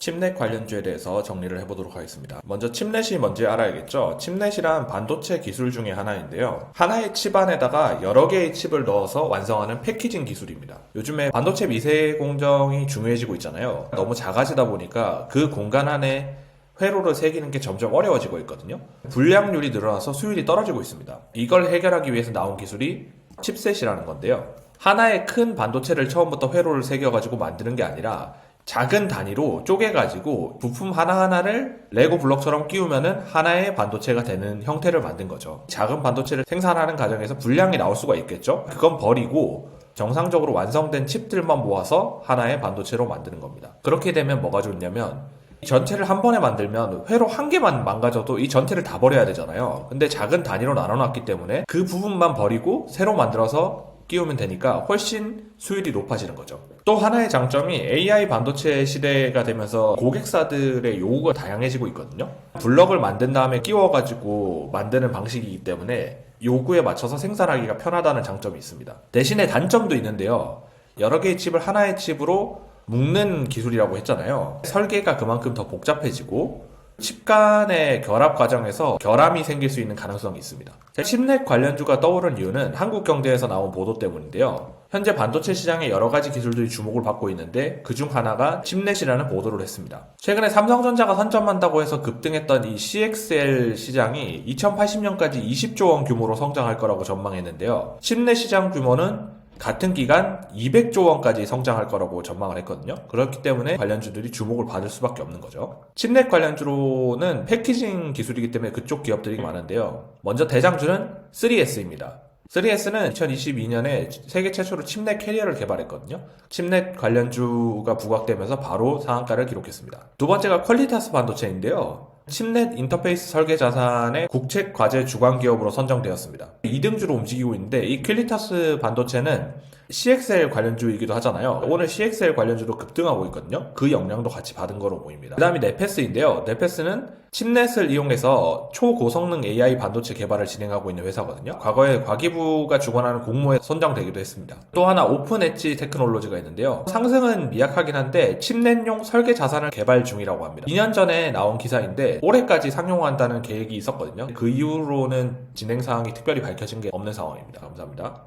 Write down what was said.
칩넷 관련주에 대해서 정리를 해보도록 하겠습니다. 먼저 칩넷이 뭔지 알아야겠죠? 칩넷이란 반도체 기술 중에 하나인데요. 하나의 칩 안에다가 여러 개의 칩을 넣어서 완성하는 패키징 기술입니다. 요즘에 반도체 미세 공정이 중요해지고 있잖아요. 너무 작아지다 보니까 그 공간 안에 회로를 새기는 게 점점 어려워지고 있거든요. 불량률이 늘어나서 수율이 떨어지고 있습니다. 이걸 해결하기 위해서 나온 기술이 칩셋이라는 건데요. 하나의 큰 반도체를 처음부터 회로를 새겨가지고 만드는 게 아니라 작은 단위로 쪼개가지고 부품 하나하나를 레고 블록처럼 끼우면은 하나의 반도체가 되는 형태를 만든 거죠. 작은 반도체를 생산하는 과정에서 불량이 나올 수가 있겠죠? 그건 버리고 정상적으로 완성된 칩들만 모아서 하나의 반도체로 만드는 겁니다. 그렇게 되면 뭐가 좋냐면 이 전체를 한 번에 만들면 회로 한 개만 망가져도 이 전체를 다 버려야 되잖아요. 근데 작은 단위로 나눠놨기 때문에 그 부분만 버리고 새로 만들어서 끼우면 되니까 훨씬 수율이 높아지는 거죠. 또 하나의 장점이 AI 반도체 시대가 되면서 고객사들의 요구가 다양해지고 있거든요. 블럭을 만든 다음에 끼워가지고 만드는 방식이기 때문에 요구에 맞춰서 생산하기가 편하다는 장점이 있습니다. 대신에 단점도 있는데요. 여러 개의 칩을 하나의 칩으로 묶는 기술이라고 했잖아요. 설계가 그만큼 더 복잡해지고 칩 간의 결합 과정에서 결함이 생길 수 있는 가능성이 있습니다. 칩넷 관련주가 떠오른 이유는 한국경제에서 나온 보도 때문인데요. 현재 반도체 시장에 여러 가지 기술들이 주목을 받고 있는데 그중 하나가 칩넷이라는 보도를 했습니다. 최근에 삼성전자가 선점한다고 해서 급등했던 이 CXL 시장이 2080년까지 20조 원 규모로 성장할 거라고 전망했는데요. 칩넷 시장 규모는 같은 기간 200조 원까지 성장할 거라고 전망을 했거든요. 그렇기 때문에 관련주들이 주목을 받을 수밖에 없는 거죠. 칩넷 관련주로는 패키징 기술이기 때문에 그쪽 기업들이 많은데요. 먼저 대장주는 3S입니다. 3S는 2022년에 세계 최초로 칩넷 캐리어를 개발했거든요. 칩넷 관련주가 부각되면서 바로 상한가를 기록했습니다. 두 번째가 퀄리타스 반도체인데요. 칩넷 인터페이스 설계 자산의 국책 과제 주관 기업으로 선정되었습니다. 2등주로 움직이고 있는데 이 퀄리타스 반도체는 CXL 관련주이기도 하잖아요. 오늘 CXL 관련주도 급등하고 있거든요. 그 영향도 같이 받은 거로 보입니다. 그 다음이 네페스인데요. 네페스는 칩넷을 이용해서 초고성능 AI 반도체 개발을 진행하고 있는 회사거든요. 과거에 과기부가 주관하는 공모에 선정되기도 했습니다. 또 하나 오픈 엣지 테크놀로지가 있는데요. 상승은 미약하긴 한데 칩넷용 설계 자산을 개발 중이라고 합니다. 2년 전에 나온 기사인데 올해까지 상용한다는 계획이 있었거든요. 그 이후로는 진행 사항이 특별히 밝혀진 게 없는 상황입니다. 감사합니다.